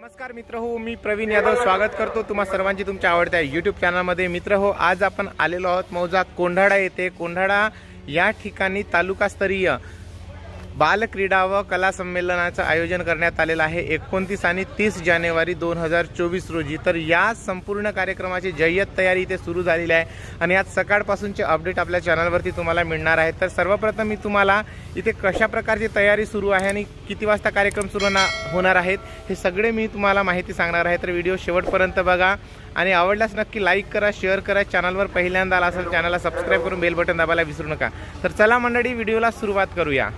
नमस्कार मित्र हो, मी प्रवीण यादव स्वागत करतो तुम्हा सर्वांची तुमच्या आवडत्या यूट्यूब चॅनलमध्ये। मित्र हो, आज आपण आलेलो आहोत मौजा कोंढाडा येथे। कोंढाडा या ठिकाणी तालुकास्तरीय बालक्रीडा व कला संमेलनाचं आयोजन करण्यात आलेलं आहे 29 आणि 30 जानेवारी 2024 रोजी। तर या संपूर्ण कार्यक्रमाची जय्यत तयारी इथे सुरू झालेली आहे आणि आज सकाळपासूनचे अपडेट आपल्या चॅनलवरती तुम्हाला मिळणार आहेत। तर सर्वप्रथम मी तुम्हाला इथे कशा प्रकारची तयारी सुरू आहे आणि किती वाजता कार्यक्रम सुरू होणार आहेत हे सगळे मी तुम्हाला माहिती सांगणार आहे। तर व्हिडिओ शेवटपर्यंत बघा आणि आवडल्यास नक्की लाईक करा, शेअर करा। चॅनलवर पहिल्यांदा आला असेल चॅनलला सबस्क्राइब करून बेल बटन दाबायला विसरू नका। तर चला मंडळी, व्हिडिओला सुरुवात करूया।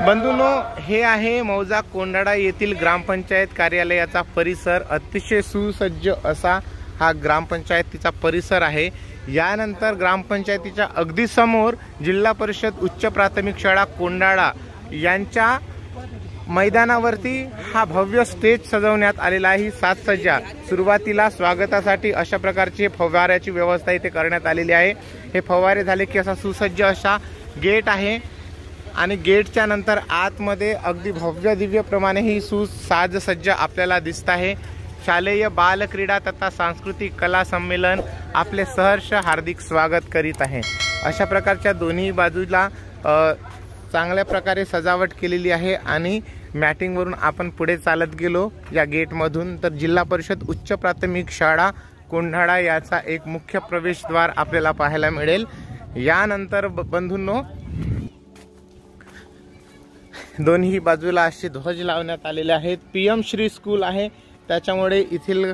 बंधूंनो, हे आहे मौजा कोंढाडा येथील ग्रामपंचायत कार्यालयाचा परिसर। अतिशय सुसज्ज असा हा ग्रामपंचायतीचा परिसर आहे। यानंतर ग्रामपंचायतीच्या अगदी समोर जिल्हा परिषद उच्च प्राथमिक शाळा कोंढाडा यांच्या मैदानावरती हा भव्य स्टेज सजवण्यात आलेला आहे। ही साजसज्जा सुरुवातीला स्वागतासाठी अशा प्रकारची फवाऱ्याची व्यवस्था इथे करण्यात आलेली आहे। हे फवारे झाले की असा सुसज्ज असा गेट आहे आणि गेटच्या नंतर आतमध्ये अगदी भव्य दिव्य प्रमाणे ही साजसज्जा आपल्याला दिसत आहे। शालेय बालक्रीडा तथा सांस्कृतिक कला संमेलन आपले सहर्ष हार्दिक स्वागत करीत आहे। अशा प्रकारच्या दोन्ही बाजूला चांगल्या प्रकारे सजावट केलेली आहे आणि मॅटिंग वरून आपण पुढे चालत गेलो या गेटमधून तर जिल्हा परिषद उच्च प्राथमिक शाळा कोंढाडा याचा एक मुख्य प्रवेशद्वार आपल्याला पाहायला मिळेल। यानंतर बंधूंनो, दोन्ही बाजूला असे ध्वज लावण्यात आलेले आहेत। पीएम श्री स्कूल आहे, त्याच्यामुळे इथील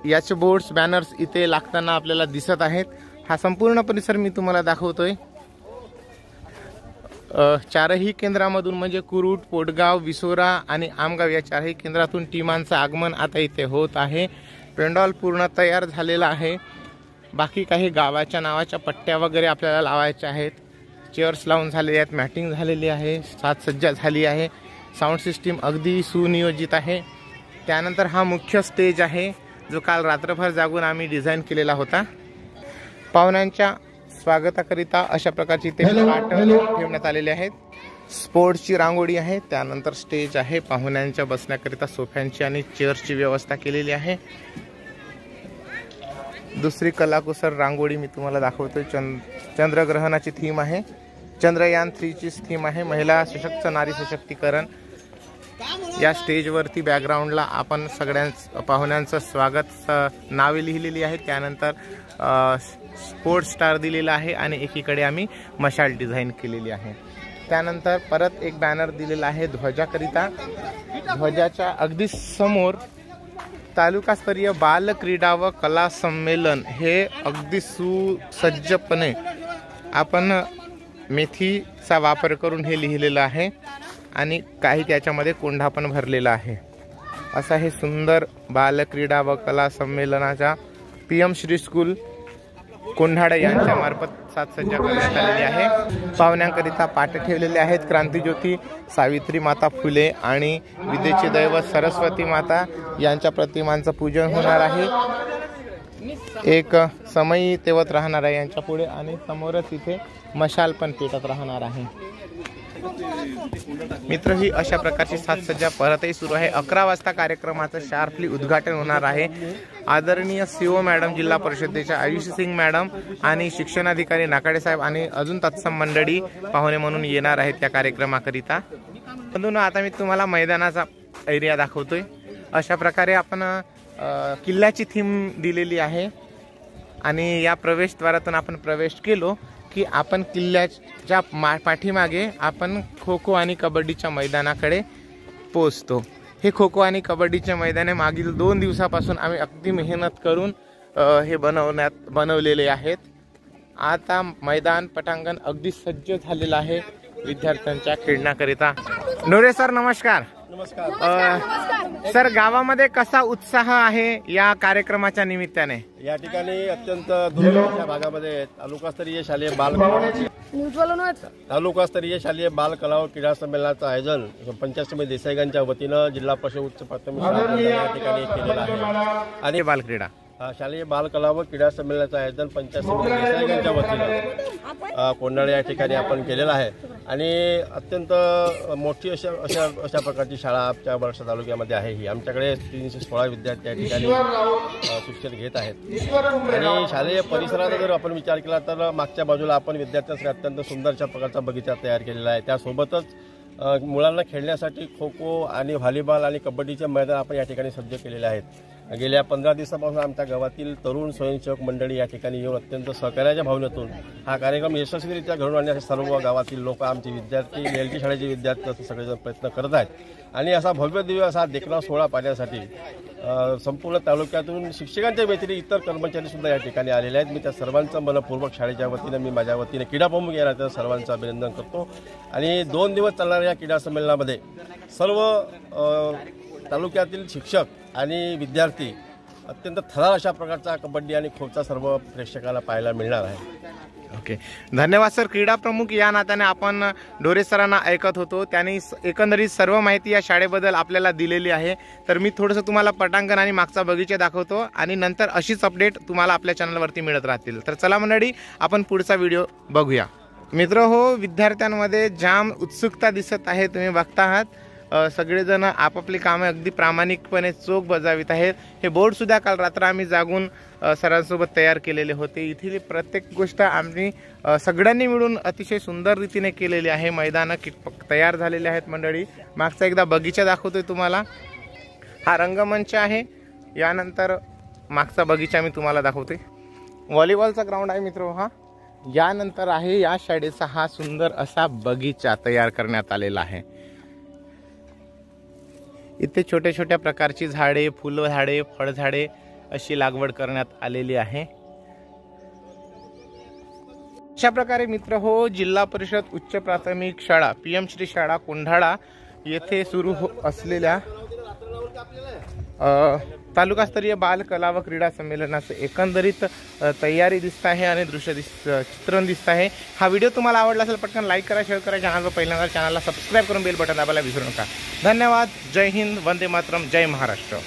याचे बोर्ड्स बॅनर्स इथे लागताना आपल्याला दिसत आहेत। हा संपूर्ण परिसर मी तुम्हाला दाखवतोय। चारही केंद्रामधून म्हणजे कुरुट, पोटगाव, विसोरा आणि आमगाव या चारही केंद्रातून टीमांचं आगमन आता इथे होत आहे। पेंडॉल पूर्ण तयार झालेला आहे। बाकी काही गावाच्या नावाच्या पट्ट्या वगैरे आपल्याला लावायच्या आहेत। चेअर्स लावून झालेले आहेत, मॅटिंग झालेली आहे, साजसज्जा झाली आहे, साऊंड सिस्टीम अगदी सुनियोजित आहे। त्यानंतर हा मुख्य स्टेज आहे जो काल रात्रभर जागून आम्ही डिझाईन केलेला होता। पाहुण्यांच्या स्वागताकरिता अशा प्रकारची ते पाट ठेवण्यात आलेले आहेत। स्पोर्ट्सची रांगोळी आहे, त्यानंतर स्टेज आहे, पाहुण्यांच्या बसण्याकरिता सोफ्यांची आणि चेअर्सची व्यवस्था केलेली आहे। दुसरी कलाकुसर रांगोळी मी तुम्हाला दाखवतोय। चंद्रग्रहणाची थीम आहे, चंद्रयान 3 ची थीम आहे, महिला सशक्त नारी सशक्तीकरण। या स्टेजवरती बॅकग्राऊंडला आपण सगळ्या पाहुण्यांचं स्वागत नावे लिहिलेली आहे। त्यानंतर स्पोर्ट्स स्टार दिलेला आहे आणि एकीकडे आम्ही मशाल डिझाईन केलेली आहे। त्यानंतर परत एक बॅनर दिलेला आहे ध्वजाकरिता। ध्वजाच्या अगदी समोर तालुकास्तरीय बालक्रीडा व कला संमेलन हे अगदी सुसज्जपणे आपण मेथीचा वापर करून हे लिहिलेलं आहे आणि काही त्याच्यामध्ये कोंढा पण भरलेला आहे। असा हे सुंदर बालक्रीडा व कला संमेलनाचा पीएम श्री स्कूल कोंढाडा यांच्या मार्फत साजसज्जा करण्यात आलेली आहे। पाहुण्यांकरिता पाट ठेवलेले आहेत। क्रांतिज्योती सावित्री माता फुले आणि विद्येचे दैवत सरस्वती माता यांच्या प्रतिमांचं पूजन होणार आहे। एक समयी तेवत राहणार आहे यांच्या पुढे आणि समोरच इथे मशाल पण पेटत राहणार आहे। मित्र, ही अशा प्रकारची साजसज्जा परतही सुरू आहे। 11 वाजता कार्यक्रमाचं शार्पली उद्घाटन होणार आहे। आदरणीय सीओ मॅडम, जिल्हा परिषदेच्या आयुषी सिंग मॅडम आणि शिक्षणाधिकारी नाकाडे साहेब आणि अजून तत्सम मंडळी पाहुणे म्हणून येणार आहेत त्या कार्यक्रमाकरिता। म्हणून आता मी तुम्हाला मैदानाचा एरिया दाखवतोय। अशा प्रकारे आपण किल्ल्याची थीम दिलेली आहे आणि या प्रवेशद्वारातून आपण प्रवेश केलो की आपण किल्ल्याच्या पाठीमागे आपण खो खो आणि कबड्डीच्या मैदानाकडे पोहोचतो। हे खो खो आणि कबड्डीचे मैदाने मागील 2 दिवसापासून आम्ही अगदी मेहनत करून हे बनवलेले आहेत। आता मैदान पटांगण अगदी सज्ज झालेलं आहे विद्यार्थ्यांच्या खेळण्याकरिता। नोरे सर, नमस्कार। नमस्कार सर, गावामध्ये कसा उत्साह आहे या कार्यक्रमाच्या निमित्ताने? या ठिकाणी अत्यंत दुर्गमच्या भागामध्ये तालुकास्तरीय शालेय बाल कला व क्रीडा संमेलनाचं आयोजन पंचायत देसाईगंजच्या वतीनं जिल्हा परिषद उच्च प्राथमिक शाळा या ठिकाणी केलेलं आहे। आणि बालक्रीडा शालेय बाल कला व क्रीडा संमेलनाचं आयोजन पंचायत देसाईगंजच्या वतीनं कोंढाडा या ठिकाणी आपण केलेलं आहे आणि अत्यंत मोठी अशा प्रकारची शाळा आमच्या बळसा तालुक्यामध्ये आहे. ही आमच्याकडे 316 विद्यार्थी या ठिकाणी शिक्षण घेत आहेत. आणि शालेय परिसराचा जर आपण विचार केला तर मागच्या बाजूला आपण विद्यार्थ्यांसाठी अत्यंत सुंदर अशा प्रकारचा बगीचा तयार केलेला आहे. त्यासोबतच मुलांना खेळण्यासाठी खो खो आणि व्हॉलीबॉल आणि कबड्डीचे मैदान आपण या ठिकाणी सज्ज केलेले आहेत. गेल्या 15 दिवसापासून आमच्या गावातील तरुण स्वयंसेवक मंडळी या ठिकाणी येऊन अत्यंत सहकार्याच्या भावनेतून हा कार्यक्रम यशस्वीरित्या घडवून आणण्यासाठी सर्व गावातील लोक, आमचे विद्यार्थी, एलटी शाळेचे विद्यार्थी असं सगळेजण प्रयत्न करत आहेत. आणि असा भव्य दिव्य असा देखणा सोहळा पाहण्यासाठी संपूर्ण तालुक्यातून शिक्षकांच्या व्यतिरिक्त इतर कर्मचारी सुद्धा या ठिकाणी आलेले आहेत. मी त्या सर्वांचं मनपूर्वक शाळेच्या वतीनं, मी माझ्या वतीने क्रीडा प्रमुख या नात्यानं सर्वांचं अभिनंदन करतो. आणि 2 दिवस चालणाऱ्या या क्रीडा संमेलनामध्ये सर्व तालुक्यातील शिक्षक आणि विद्यार्थी अत्यंत थरार अशा प्रकारचा कबड्डी आणि खोचा सर्व प्रेक्षकाला पाहायला मिळणार आहे. ओके, धन्यवाद सर. क्रीडा प्रमुख या नात्याने आपण ढोरे सरांना ऐकत होतो. त्यांनी एकंदरीत सर्व माहिती या शाळेबद्दल आपल्याला दिलेली आहे. तर मी थोडंसं तुम्हाला पटांगण आणि मागचा बगीचा दाखवतो आणि नंतर अशीच अपडेट तुम्हाला आपल्या चॅनलवरती मिळत राहतील. तर चला मंडळी, आपण पुढचा व्हिडिओ बघूया. मित्र हो, विद्यार्थ्यांमध्ये जाम उत्सुकता दिसत आहे. तुम्ही बघता आहात सगळेजण आपापली कामे अगदी प्रामाणिकपणे चोख बजावित आहेत. हे बोर्ड सुद्धा काल रात्र आम्ही जागून सरांसोबत तयार केलेले होते. इथली प्रत्येक गोष्ट आम्ही सगळ्यांनी मिळून अतिशय सुंदर रीतीने केलेली आहे. मैदानं तयार झालेले आहेत मंडळी. मागचा एकदा बगीचा दाखवतोय तुम्हाला. हा रंगमंच आहे. यानंतर मागचा बगीचा मी तुम्हाला दाखवतोय. व्हॉलीबॉलचा ग्राउंड आहे मित्र हा. यानंतर आहे या शाळेचा हा सुंदर असा बगीचा तयार करण्यात आलेला आहे. इथे छोट्या छोट्या प्रकारची झाडे, फुलं झाडे, फळझाडे अशी लागवड करण्यात आलेली आहे. अशा प्रकारे मित्र हो, जिल्हा परिषद उच्च प्राथमिक शाळा PM श्री शाळा कोंढाळा येथे सुरू असलेल्या तालुकास्तरीय बाल कला व क्रीडा संमेलनाचं एकंदरीत तयारी दिसत आहे आणि चित्रण दिसत आहे. हा व्हिडिओ तुम्हाला आवडला असेल पटकन लाईक करा, शेअर करा. चॅनलवर पहिल्यांदा चॅनलला सबस्क्राईब करून बेल बटन दाबायला विसरू नका. धन्यवाद. जय हिंद, वंदे मातरम, जय महाराष्ट्र.